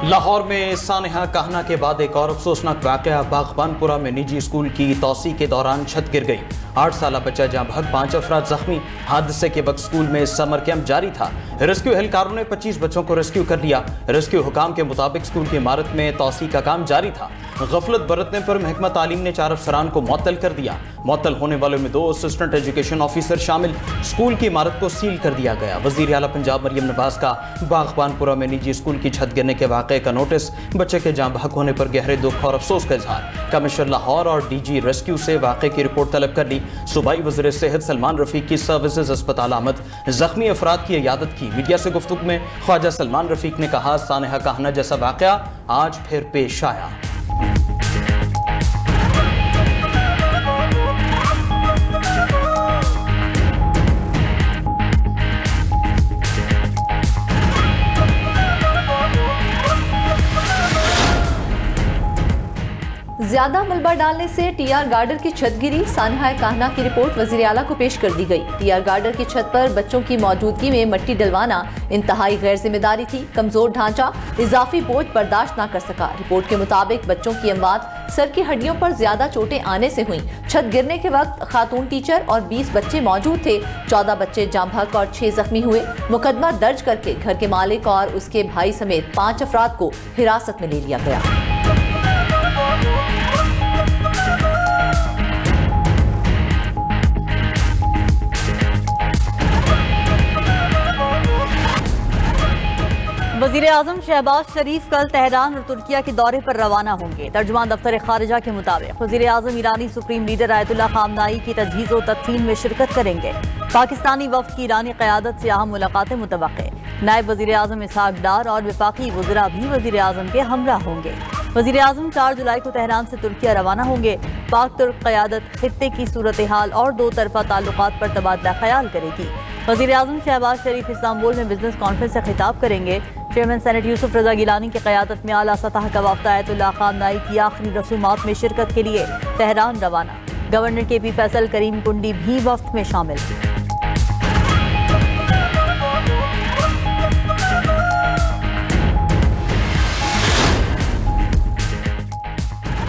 लाहौर में सानहा कहना के बाद एक और अफसोसनाक वाकया। बागबानपुरा में निजी स्कूल की तोसी के दौरान छत गिर गई। 8 साल बच्चा जहां भग 5 अफराद जख्मी। हादसे के वक्त स्कूल में समर कैंप जारी था। रेस्क्यू एहलकारों ने 25 बच्चों को रेस्क्यू कर लिया। रेस्क्यू हुकाम के मुताबिक स्कूल की इमारत में तोसी का काम जारी था। गफलत बरतने पर महकमा तालीम ने 4 अफसरान को मुअत्तल कर दिया। मुअत्तल होने वालों में 2 असिस्टेंट एजुकेशन ऑफिसर शामिल। स्कूल की इमारत को सील कर दिया गया। वजीर आला पंजाब मरियम नवाज का बागबानपुरा में निजी स्कूल की छत गिरने के वाक़े का नोटिस। बच्चे के जाँ बहक होने पर गहरे दुख और अफसोस का इजहार। कमिश्नर लाहौर और DG रेस्क्यू से वाक़े की रिपोर्ट तलब कर ली। सूबाई वज़ीर सेहत सलमान रफ़ीक की सर्विसेज अस्पताल आमद। जख्मी अफराद की इयादत की। मीडिया से गुफ्तगू में ख्वाजा सलमान रफ़ीक ने कहा, सानहा कहना जैसा वाक़या आज फिर पेश आया। ज्यादा मलबा डालने से TR गार्डर की छत गिरी। सानहा कहना की रिपोर्ट वजीर आला को पेश कर दी गई। TR गार्डर की छत पर बच्चों की मौजूदगी में मट्टी डलवाना इंतहाई गैर जिम्मेदारी थी। कमजोर ढांचा इजाफी बोझ बर्दाश्त न कर सका। रिपोर्ट के मुताबिक बच्चों की अमवात सर की हड्डियों पर ज्यादा चोटें आने से हुई। छत गिरने के वक्त खातून टीचर और 20 बच्चे मौजूद थे। 14 बच्चे जाँ बहक और 6 जख्मी हुए। मुकदमा दर्ज करके घर के मालिक और उसके भाई समेत 5 अफराद को हिरासत में ले लिया गया। वज़ीर आज़म शहबाज शरीफ कल तेहरान और तुर्किया के दौरे पर रवाना होंगे। तर्जुमान दफ्तर खारिजा के मुताबिक वज़ीर आज़म ईरानी सुप्रीम लीडर आयतुल्लाह खामनाई की तजहीज़ व तदफीन में शिरकत करेंगे। पाकिस्तानी वफ़द की ईरानी क़यादत से अहम मुलाकातें मुतवक्के। नायब वज़ीर आज़म इसहाक डार और वफाकी वज़रा भी वज़ीर आज़म के हमरा होंगे। वज़ीर आज़म 4 जुलाई को तेहरान से तुर्किया रवाना होंगे। पाक तुर्क क़यादत खित्ते की सूरत हाल और 2 तरफ़ा ताल्लुकात पर तबादला ख्याल करेगी। वज़ीर आज़म शहबाज शरीफ इस्तांबुल में बिजनेस कॉन्फ्रेंस से खिताब करेंगे। चेयरमैन सेनेट यूसुफ रजा गिलानी की क़यादत में आला सतह का वफ़द आयतुल्लाह खामनाई की आखिरी रसूमात में शिरकत के लिए तेहरान रवाना। गवर्नर KP फैसल करीम कुंडी भी वफ़द में शामिल।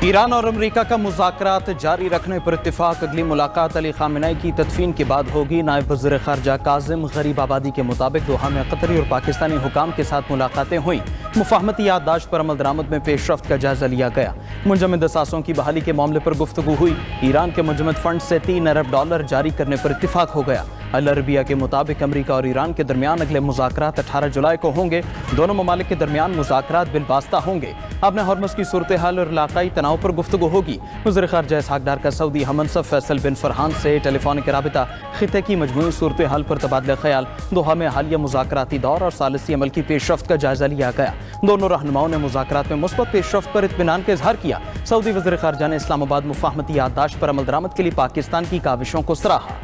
ईरान और अमेरिका का मुज़ाकरात जारी रखने पर इत्तेफाक। अगली मुलाकात अली खामेनेई की तदफीन के बाद होगी। नायब वज़ीर ख़ारजा काज़िम गरीब आबादी के मुताबिक दोहा में कतरी और पाकिस्तानी हुकाम के साथ मुलाकातें हुई। मुफाहमती याददाश्त पर अमल दरामद में पेशरफ्त का जायजा लिया गया। मुंजमद असासों की बहाली के मामले पर गुफ्तगू हुई। ईरान के मुंजमद फंड से $3 अरब जारी करने पर इत्तेफाक हो गया। अल अरबिया के मुताबिक अमेरिका और ईरान के दरमियान अगले मुज़ाकरात 18 जुलाई को होंगे। दोनों ममालिक के दरमियान मुज़ाकरात बिलवास्ता होंगे। अपने हॉर्मस की सूरत हाल और इलाकाई तनाव पर गुफ्तगू होगी। वज़ीर ख़ारजा इसहाक डार का सऊदी हमनसब फैसल बिन फरहान से टेलीफोनिक राबिता। खित्ते की मजमूई सूरत हाल पर तबादला ख्याल। दोहा में हालिया मुज़ाकराती दौर और सालिसी अमल की पेशरफ्त का जायजा लिया गया। दोनों रहनुमाओं ने मुज़ाकरात में मुस्बत पेशरफ्त पर इत्मीनान का इजहार किया। सऊदी वज़ीर ख़ारजा ने इस्लामाबाद मुफाहमती याददाश्त पर अमल दरामद के लिए पाकिस्तान की काविशों को सराहा।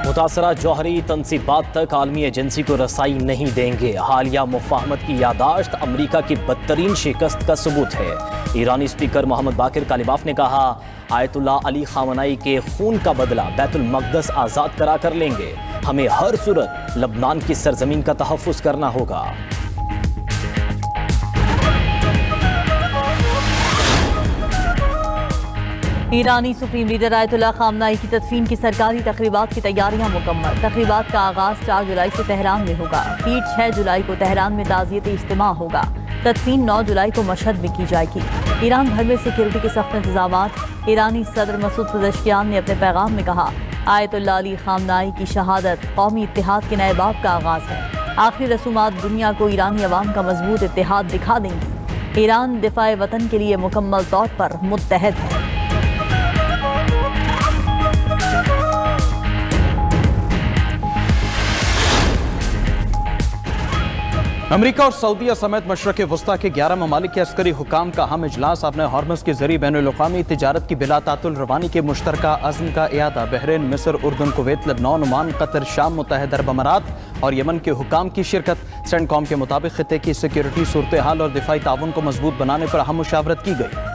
मुतासरा जौहरी तनसीबात तक आलमी एजेंसी को रसाई नहीं देंगे। हालिया मुफाहमत की यादाश्त अमरीका की बदतरीन शिकस्त का सबूत है। ईरानी स्पीकर मोहम्मद बाकिर कालिबाफ ने कहा, आयतुल्लाह अली खामनाई के खून का बदला बैतुल मक़दस आज़ाद करा कर लेंगे। हमें हर सूरत लबनान की सरजमीन का तहफ़्फ़ुज़ करना होगा। ईरानी सुप्रीम लीडर आयतुल्लाह खामनाई की तदफीन की सरकारी तकरीबात की तैयारियां मुकम्मल। तकरीबात का आगाज़ 4 जुलाई से तेहरान में होगा। फिर 6 जुलाई को तेहरान में ताज़ियत इज्तिमा होगा। तदफीन 9 जुलाई को मशहद में की जाएगी। ईरान भर में सिक्योरिटी के सख्त इंतजामात। ईरानी सदर मसूद पज़ेश्कियान ने अपने पैगाम में कहा, आयतुल्लाह अली खामनाई की शहादत कौमी इत्तेहाद के नए बाब का आगाज़ है। आखिरी रसूमात दुनिया को ईरानी अवाम का मजबूत इत्तेहाद दिखा देंगी। ईरान दिफाए वतन के लिए मुकम्मल तौर पर मुत्तहद है। अमेरिका और सऊदीया समेत मशरक़ वस्ता के 11 ममालिक के अस्करी हुकाम का अहम इजलास अपने हॉर्मस के जरिए बैनुल-अक़वामी तिजारत की बिला तातुल रवानी के मुश्तरका अज़्म का इयादा। बहरीन, मिस्र, उर्दन, कुवैत, लबनान, ओमान, कतर, शाम, मुत्तहिदा अरब अमारात और यमन के हुकाम की शिरकत। सेंटकॉम के मुताबिक खित्ते की सिक्योरिटी सूरत हाल और दिफाई ताउन को मजबूत बनाने पर अहम मुशावरत की गई।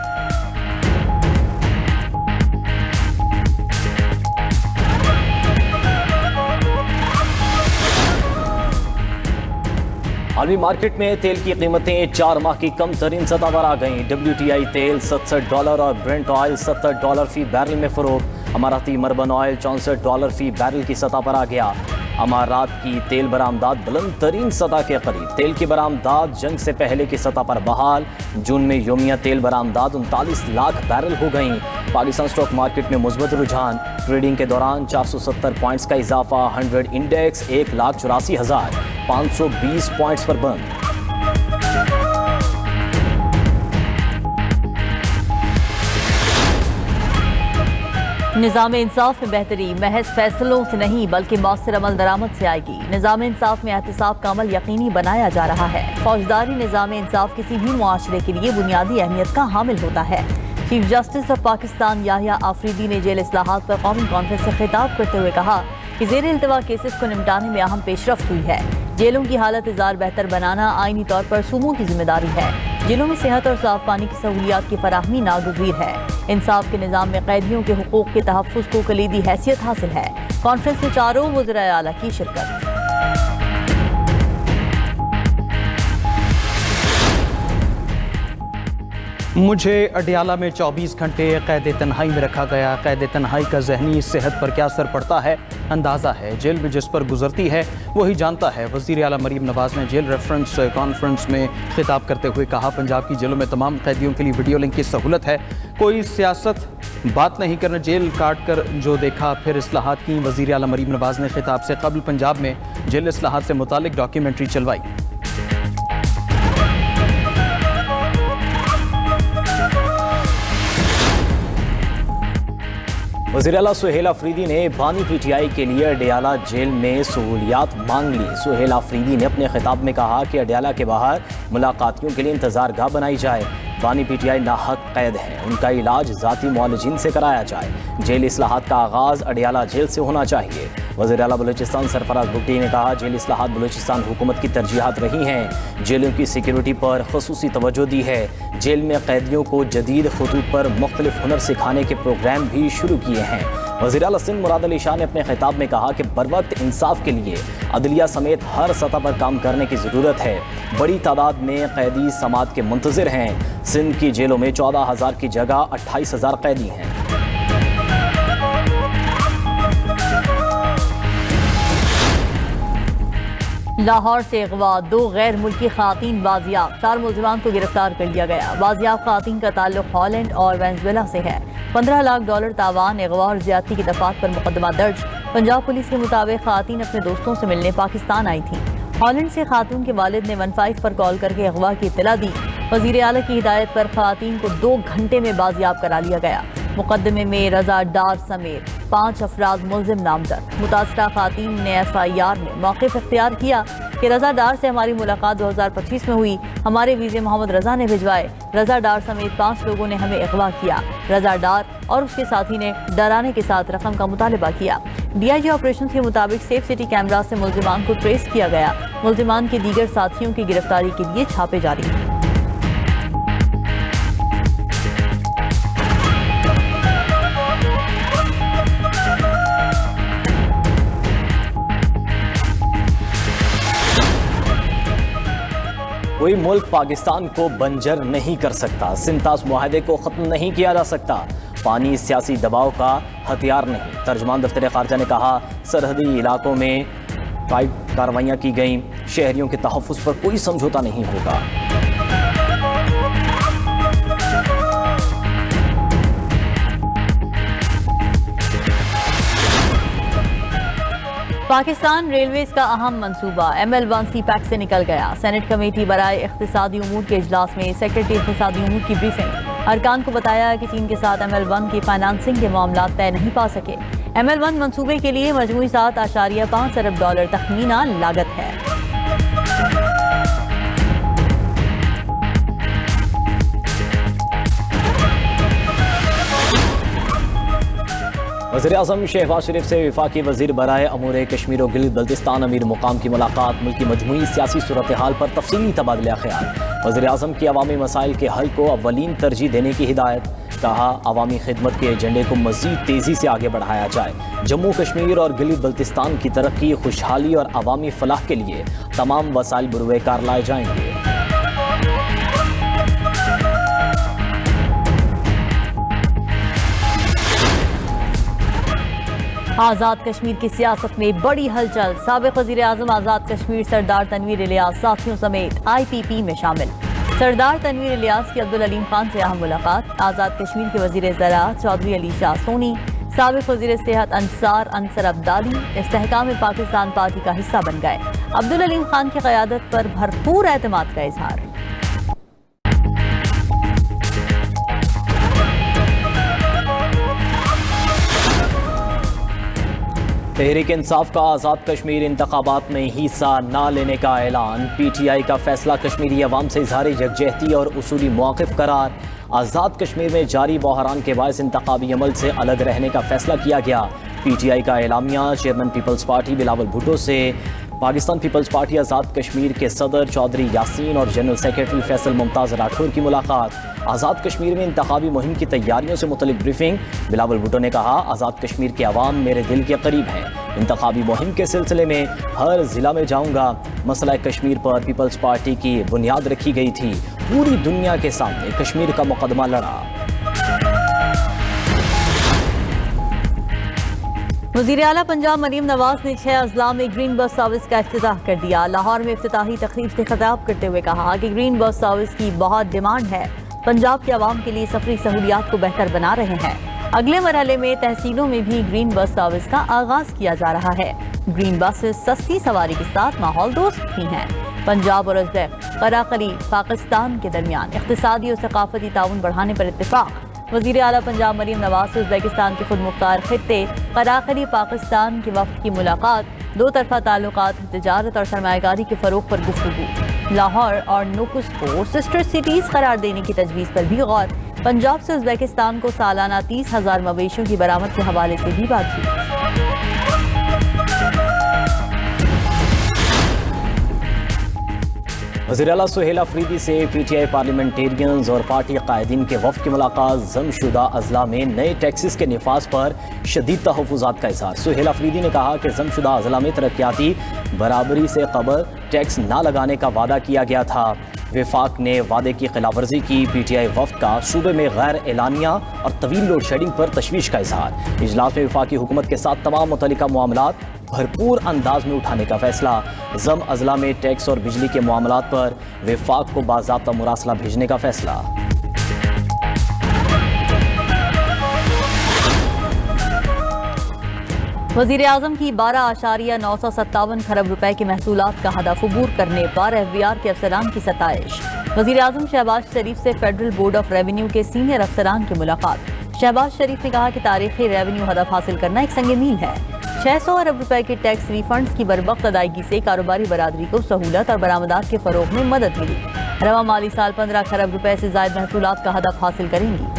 आलमी मार्केट में तेल की कीमतें 4 माह की कम तरीन सतह पर आ गईं। WTI तेल $67 और ब्रेंट ऑयल $70 फी बैरल में फरोख्त। अमाराती मरबन ऑयल $64 फी बैरल की सतह पर आ गया। अमारात की तेल बरामदात बुलंद तरीन सतह के करीब। तेल की बरामदात जंग से पहले की सतह पर बहाल। जून में योमिया तेल बरामदात 39 लाख बैरल हो गईं। पाकिस्तान स्टॉक मार्केट में मुस्बत रुझान। ट्रेडिंग के दौरान 470 पॉइंट्स का इजाफा। 100 इंडेक्स 1,84,520 पॉइंट्स पर बंद। निज़ाम इंसाफ में बेहतरी महज फैसलों से नहीं बल्कि मौसर अमल दरामद से आएगी। निज़ाम इंसाफ में एहतिसाब का अमल यकीनी बनाया जा रहा है। फौजदारी निज़ाम इंसाफ किसी भी मुआशरे के लिए बुनियादी अहमियत का हामिल होता है। Chief justice of Pakistan Yahya Afridi ने जेल इस्लाहात पर कौमी कॉन्फ्रेंस से खिताब करते हुए कहा कि ज़ेर इल्तवा केसेस को निपटाने में अहम पेशरफ्त हुई है। जेलों की हालत इज़ार बेहतर बनाना आईनी तौर पर सूबों की जिम्मेदारी है। जेलों में सेहत और साफ पानी की सहूलियात की फराहमी नागुज़ीर है। इंसाफ के निज़ाम में कैदियों के हुकूक के तहफ़्फ़ुज़ को कलीदी हैसियत हासिल है। कॉन्फ्रेंस में चारों वज़राए आला की शिरकत। मुझे अडियाला में 24 घंटे कैद तन्हाई में रखा गया। कैद तन्हाई का ज़हनी सेहत पर क्या असर पड़ता है अंदाज़ा है। जेल में जिस पर गुजरती है वही जानता है। वज़ीर आला मरीम नवाज़ ने जेल रेफरेंस कॉन्फ्रेंस में खिताब करते हुए कहा, पंजाब की जेलों में तमाम कैदियों के लिए वीडियो लिंक की सहूलत है। कोई सियासत बात नहीं करना, जेल काट कर जो देखा फिर इस्लाहात की। वज़ीर आला मरीम नवाज़ ने खिताब से कबल पंजाब में जेल इस्लाहात से मुतालिक डॉक्यूमेंट्री चलवाई। वज़ीर आला सुहेल अफरीदी ने बानी PTI के लिए अडियाला जेल में सहूलियात मांग ली। सुहेल अफरीदी ने अपने खिताब में कहा कि अडियाला के बाहर मुलाकातियों के लिए इंतजार गाह बनाई जाए। बानी PTI नाहक कैद हैं, उनका इलाज ज़ाती मुआलिजीन से कराया जाए। जेल इस्लाहात का आगाज़ अडियाला जेल से होना चाहिए। वज़ीर आला बलूचिस्तान सरफराज भुट्टी ने कहा, जेल इस्लाहात बलूचिस्तान हुकूमत की तरजीहात रही हैं। जेलों की सिक्योरिटी पर ख़ुसूसी तवज्जो दी है। जेल में कैदियों को जदीद खतूत पर मुख्तलिफ हुनर सिखाने के प्रोग्राम भी शुरू किए हैं। वज़ीर आला सिंध मुराद अली शाह ने अपने खिताब में कहा कि बरवक्त इंसाफ के लिए अदलिया समेत हर सतह पर काम करने की ज़रूरत है। बड़ी तादाद में कैदी समात के मुंतज़िर हैं। सिंध की जेलों में 14,000 की जगह 28,000 कैदी हैं। लाहौर से अगवा 2 गैर मुल्की खातीन बाजियाब। 4 मुलजिमान को गिरफ्तार कर लिया गया। बाजियाब खातीन का ताल्लुक हॉलैंड और वेनेजुएला से है। $15 लाख तावान अगवा और ज्यादती की दफात पर मुकदमा दर्ज। पंजाब पुलिस के मुताबिक खातीन अपने दोस्तों से मिलने पाकिस्तान आई थी। हॉलैंड से खातून के वालिद ने 15 पर कॉल करके अगवा की इत्तला दी। वज़ीर आला की हिदायत पर खातीन को 2 घंटे में बाजियाब करा लिया गया। मुकदमे में रजा डार समेत 5 अफराद मुलजिम नामजद। मुतासरा खातीन ने FIR में मौक़िफ़ इख्तियार किया कि रजा डार से हमारी मुलाकात 2025 में हुई। हमारे वीज़े मोहम्मद रजा ने भिजवाए। रजा डार समेत 5 लोगों ने हमें अगवा किया। रजा डार और उसके साथी ने डराने के साथ रकम का मुतालबा किया। DIG ऑपरेशन के मुताबिक सेफ सिटी कैमरा से मुलजिमान को ट्रेस किया गया। मुलजिमान के दीगर साथियों की गिरफ्तारी के लिए छापे जारी हैं। कोई मुल्क पाकिस्तान को बंजर नहीं कर सकता। सिंतास मुआहदे को ख़त्म नहीं किया जा सकता। पानी सियासी दबाव का हथियार नहीं। तर्जुमान दफ्तर ख़ारजा ने कहा, सरहदी इलाकों में टाइट कार्रवाइयाँ की गईं। शहरियों के तहफ़्फ़ुज़ पर कोई समझौता नहीं होगा। पाकिस्तान रेलवेज का अहम मंसूबा ML1 CPAC से निकल गया। सेनेट कमेटी बराए इख्तिसादी उमूर के इजलास में सेक्रेटरी इख्तिसादी उमूर की ब्रीफिंग। अरकान को बताया कि चीन के साथ ML1 की फाइनेंसिंग के मामला तय नहीं पा सके। ML1 मंसूबे के लिए मजमूई $7.5 अरब तखमीना लागत है। वज़ीर आज़म शहबाज शरीफ से वफाकी वज़ीर बराए अमूर कश्मीर और गिलगित बल्तिस्तान अमीर मुकाम की मुलाकात। मुल्क की मजमूई सियासी सूरत हाल पर तफसीली तबादला ख्याल। वज़ीर आज़म की अवामी मसाइल के हल को अव्वलीन तरजीह देने की हिदायत। कहा, अवामी खिदमत के एजेंडे को मजीद तेज़ी से आगे बढ़ाया जाए। जम्मू कश्मीर और गिलगित बल्तिस्तान की तरक्की, खुशहाली और अवामी फलाह के लिए तमाम वसाइल बुरुएकार लाए जाएंगे। आज़ाद कश्मीर की सियासत में बड़ी हलचल। साबिक़ वज़ीर-ए-आज़म आज़ाद कश्मीर सरदार तनवीर इलियास साथियों समेत IPP में शामिल। सरदार तनवीर इलियास की अब्दुल अलीम खान से अहम मुलाकात। आज़ाद कश्मीर के वज़ीर ज़राअत चौधरी अली शाह सोनी, साबिक़ वज़ीर सेहत अंसर अब्दाली इस्तेहकाम पाकिस्तान पार्टी का हिस्सा बन गए। अब्दुल अलीम खान की क़यादत पर भरपूर एतमाद का इजहार। तहरीक इंसाफ का आज़ाद कश्मीर इंतखाबात में हिस्सा न लेने का ऐलान। PTI का फैसला कश्मीरी अवाम से इजहार यकजहती और उसूली मौक़िफ़ करार। आज़ाद कश्मीर में जारी बहरान के बायस इंतखाबी अमल से अलग रहने का फैसला किया गया। PTI का एलामिया। Chairman Peoples Party Bilawal Bhutto से पाकिस्तान पीपल्स पार्टी आज़ाद कश्मीर के सदर चौधरी यासीन और जनरल सेक्रेटरी फैसल मुमताज़ राठौर की मुलाकात। आज़ाद कश्मीर में इंतखाबी मुहिम की तैयारियों से मुतल्लिक ब्रीफिंग। बिलावल भुट्टो ने कहा, आज़ाद कश्मीर के अवाम मेरे दिल के करीब हैं। इंतखाबी मुहिम के सिलसिले में हर ज़िला में जाऊँगा। मसला कश्मीर पर पीपल्स पार्टी की बुनियाद रखी गई थी। पूरी दुनिया के सामने कश्मीर का मुकदमा लड़ा। वज़ीर आला पंजाब मरीम नवाज ने 6 अजला में ग्रीन बस सर्विस का इफ्तिताह कर दिया। लाहौर में इफ्तिताही तकरीब से खिताब करते हुए कहा कि ग्रीन बस सर्विस की बहुत डिमांड है। पंजाब के अवाम के लिए सफरी सहूलियात को बेहतर बना रहे हैं। अगले मरहले में तहसीलों में भी ग्रीन बस सर्विस का आगाज किया जा रहा है। ग्रीन बसेस सस्ती सवारी के साथ माहौल दोस्त भी हैं। पंजाब और उज़्बेक कराकली पाकिस्तान के दरमियान इक़्तिसादी और सकाफती ताउन बढ़ाने पर इत्तेफाक। वज़ीर आला पंजाब मरीम नवाज से उज़्बेकिस्तान के खुद मुख्तार खित्ते कराकली पाकिस्तान के वफ़द की मुलाकात। दो तरफ़ा ताल्लुकात, तिजारत और सरमायाकारी के फ़रोग़ पर गुफ्तगू। लाहौर और नुकुस को सिस्टर सिटीज़ करार देने की तजवीज़ पर भी गौर। पंजाब से उज़्बेकिस्तान को सालाना 30,000 मवेशियों की बरामद के हवाले से भी बातचीत। वज़ीर आला सुहेल अफरीदी से PTI पार्लियामेंटेरियंस और पार्टी कायदीन के वफ़द की मुलाकात। जमशुदा अजला में नए टैक्सेस के निफाज पर शदीद तहफ़्फ़ुज़ात का इज़हार। सुहेल अफरीदी ने कहा कि जमशुदा अजला में तरक्याती बराबरी से कबल टैक्स ना लगाने का वादा किया गया था। वफाक ने वादे की खिलाफवर्जी की। PTI वफ़द का सूबे में गैर एलानिया और तवील लोड शेडिंग पर तशवीश का इज़हार। इजलास में वफाकी हुकूमत के साथ तमाम मुतल्लिका मामलात भरपूर अंदाज में उठाने का फैसला। जम अजला में टैक्स और बिजली के मामलात पर वफाक को बाज़ाब्ता मुरासला भेजने का फैसला। वज़ीर आज़म की 12.957 खरब रुपए के महसूलात का हदफ अबूर करने पर FBR के अफसरान की सताइश। वज़ीर आज़म शहबाज शरीफ से फेडरल बोर्ड ऑफ रेवेन्यू के सीनियर अफसरान की मुलाकात। शहबाज शरीफ ने कहा कि तारीखी रेवेन्यू हदफ हासिल करना एक संग मील है। 600 अरब रुपए के टैक्स रिफंड्स की बरवक्त अदायगी से कारोबारी बरादरी को सहूलत और बरामदात के फरोग में मदद मिली। रवा माली साल 15 खरब रुपए से ज़ायद महसूलात का हदफ हासिल करेंगी।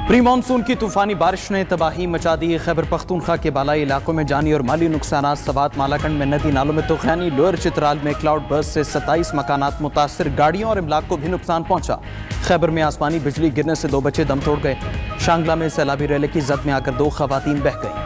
प्री मानसून की तूफानी बारिश ने तबाही मचा दी। खैबर पख्तूनख्वा के बालाई इलाकों में जानी और माली नुकसान। सवात मालाकंड में नदी नालों में तूफानी। लोअर चित्राल में क्लाउड बर्स्ट से 27 मकानात मुतासर। गाड़ियों और इमलाक को भी नुकसान पहुंचा। खैबर में आसमानी बिजली गिरने से 2 बच्चे दम तोड़ गए। शांगला में सैलाबी रैली की जद में आकर 2 खवातीन बह गई।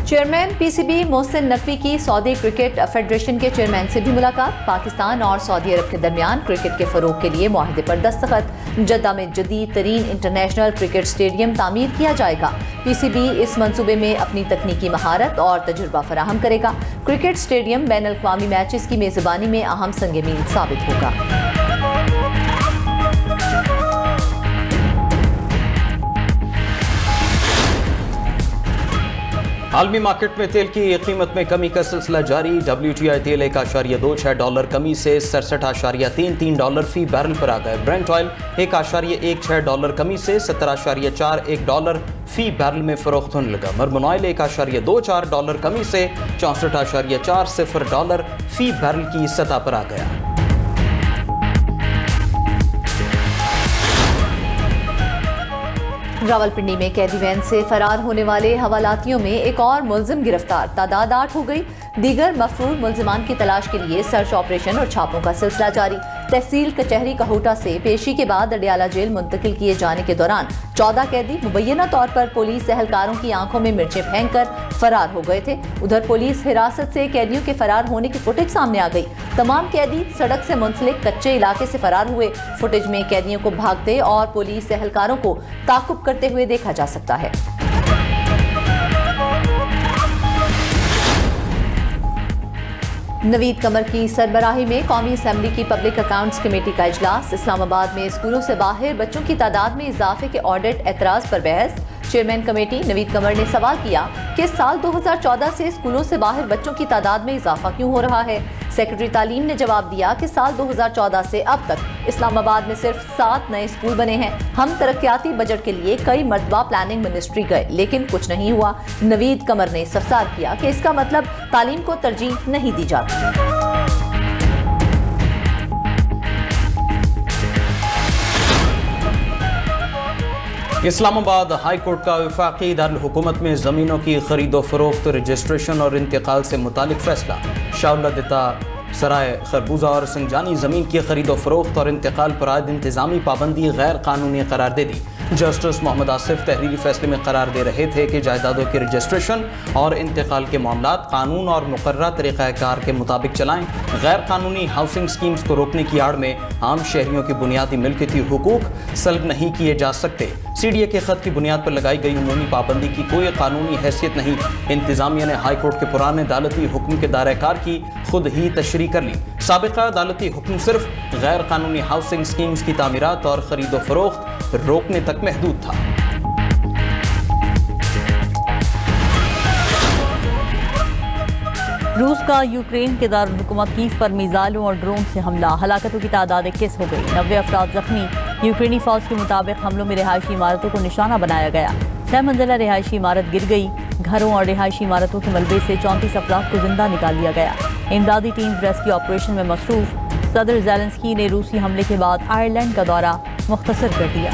चेयरमैन PCB मोहसिन नकवी की सऊदी क्रिकेट फेडरेशन के चेयरमैन से भी मुलाकात। पाकिस्तान और सऊदी अरब के दरमियान क्रिकेट के फरोग के लिए मुआहदे पर दस्तखत। जद्दा में जदीद तरीन इंटरनेशनल क्रिकेट स्टेडियम तामीर किया जाएगा। PCB इस मंसूबे में अपनी तकनीकी महारत और तजुर्बा फराहम करेगा। क्रिकेट स्टेडियम बैन अल-अक़वामी मैचेस की मेज़बानी में अहम संग मील साबित होगा। आलमी मार्केट में तेल की कीमत में कमी का सिलसिला जारी। WTI तेल $1.26 कमी से $67.33 फी बैरल पर आ गए। ब्रेंट ऑयल $1.16 कमी से $17.41 फी बैरल में फरोख्त होने लगा। मरमन ऑयल $1.24 कमी से $64.40 फी बैरल की सतह पर आ गया। रावलपिंडी में कैदी वैन से फरार होने वाले हवालातियों में एक और मुलजिम गिरफ्तार, तादाद 8 हो गई। दीगर मफरूर मुलजिमान की तलाश के लिए सर्च ऑपरेशन और छापों का सिलसिला जारी। तहसील कचहरी कहोटा से पेशी के बाद अडियाला जेल मुंतकिल किए जाने के दौरान 14 कैदी मुबैना तौर पर पुलिस एहलकारों की आंखों में मिर्चें फेंककर फरार हो गए थे। उधर पुलिस हिरासत से कैदियों के फरार होने की फुटेज सामने आ गई। तमाम कैदी सड़क से मुंसलिक कच्चे इलाके से फरार हुए। फुटेज में कैदियों को भागते और पुलिस एहलकारों को ताकुब करते हुए देखा जा सकता है। नवीद कमर की सरबराही में कौमी असम्बली की पब्लिक अकाउंट्स कमेटी का इजलास। इस्लामाबाद में स्कूलों से बाहर बच्चों की तादाद में इजाफे के ऑडिट एतराज पर बहस। चेयरमैन कमेटी नवीद कमर ने सवाल किया कि साल 2014 से स्कूलों से बाहर बच्चों की तादाद में इजाफा क्यों हो रहा है। सेक्रेटरी तालीम ने जवाब दिया कि साल 2014 से अब तक इस्लामाबाद में सिर्फ 7 नए स्कूल बने हैं। हम तरक्याती बजट के लिए कई मरतबा प्लानिंग मिनिस्ट्री गए लेकिन कुछ नहीं हुआ। नवीद कमर ने इस्तफसार किया कि इसका मतलब तालीम को तरजीह नहीं दी जाती। इस्लामाबाद हाई कोर्ट का वफाकी दारुल हुकूमत में ज़मीनों की खरीदो फरोख्त, रजिस्ट्रेशन और इंतकाल से मुतालिक फैसला। शाउलदिता सराय खरबूजा और संजानी ज़मीन की खरीदो फरोख्त और इंतकाल पर आयद इंतजामी पाबंदी गैर कानूनी करार दे दी। जस्टिस मोहम्मद आसिफ तहरीरी फैसले में करार दे रहे थे कि जायदादों के रजिस्ट्रेशन और इंतकाल के मामलात कानून और मुकर्रर तरीक़ाकार के मुताबिक चलाएं। गैर कानूनी हाउसिंग स्कीम्स को रोकने की आड़ में आम शहरियों की बुनियादी मिल्कियती हुकूक सल्ब नहीं किए जा सकते। CDA के खत की बुनियाद पर लगाई गई उमूमी पाबंदी की कोई कानूनी हैसियत नहीं। इंतजामिया ने हाई कोर्ट के पुराने अदालती हुक्म के दायरे-कार की खुद ही तशरीह कर ली। साबिका अदालती हुक्म सिर्फ गैर कानूनी हाउसिंग स्कीम्स की तामीरात और खरीदो फरोख्त रोकने तक महदूद था। रूस का यूक्रेन के दारुल हुकूमत कीव पर मिसाइलों और ड्रोन से हमला, हलाकतों की तादाद 21 हो गई। 90 अफराद जख्मी। यूक्रेनी फौज के मुताबिक हमलों में रिहायशी इमारतों को निशाना बनाया गया। 6 मंजिला रिहायशी इमारत गिर गई। घरों और रिहायशी इमारतों के मलबे से 34 अफराद को जिंदा निकाल लिया गया। इमदादी टीम रेस्क्यू ऑपरेशन में मसरूफ। सदर ज़ेलेंस्की ने रूसी हमले के बाद आयरलैंड का दौरा मुख्तसर कर दिया।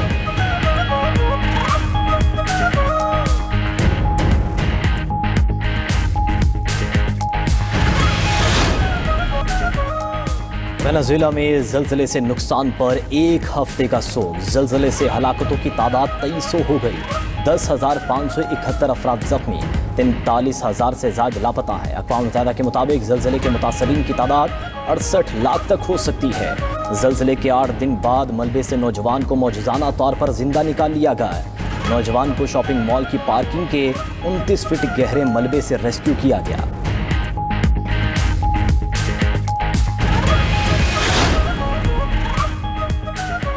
वेनेजुएला में ज़लज़ले से नुकसान पर 1 हफ्ते का सोग। ज़लज़ले से हलाकतों की तादाद 2300 हो गई। 10,571 अफराद जख्मी। 43,000 से ज़्यादा लापता है। अक़वाम मुत्तहिदा के मुताबिक ज़लज़ले के मुतासरीन की तादाद 68 लाख तक हो सकती है। ज़लज़ले के 8 दिन बाद मलबे से नौजवान को मौजूदाना तौर पर जिंदा निकाल लिया गया। नौजवान को शॉपिंग मॉल की पार्किंग के 29 फीट गहरे मलबे से रेस्क्यू किया गया।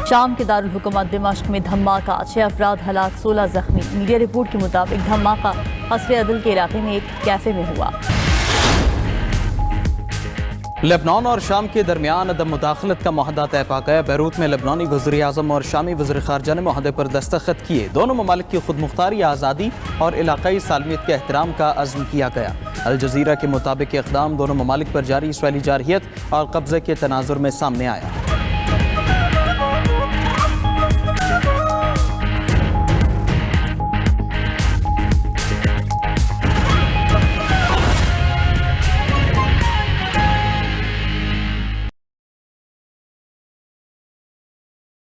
शाम के दारुल हुकूमत दिमाश्क में धमाका, 6 अफराद हलाक, 16 जख्मी। मीडिया रिपोर्ट के मुताबिक धमाका कसरे अदल के इलाके में एक कैफे में हुआ। लेबनान और शाम के दरमियान अदम मुदाखलत का मुआहदा तय पा गया। बैरूत में लेबनानी वज़ीर आज़म और शामी वज़ीर ख़ारजा ने मुआहदे पर दस्तखत किए। दोनों ममालिक की खुद मुख्तारी, आज़ादी और इलाकाई सालमियत के एहतराम का अज़्म किया गया। अल जज़ीरा के मुताबिक इक़दाम दोनों ममालिक पर जारी इसराइली जारहियत और कब्ज़े के तनाजुर में सामने आया।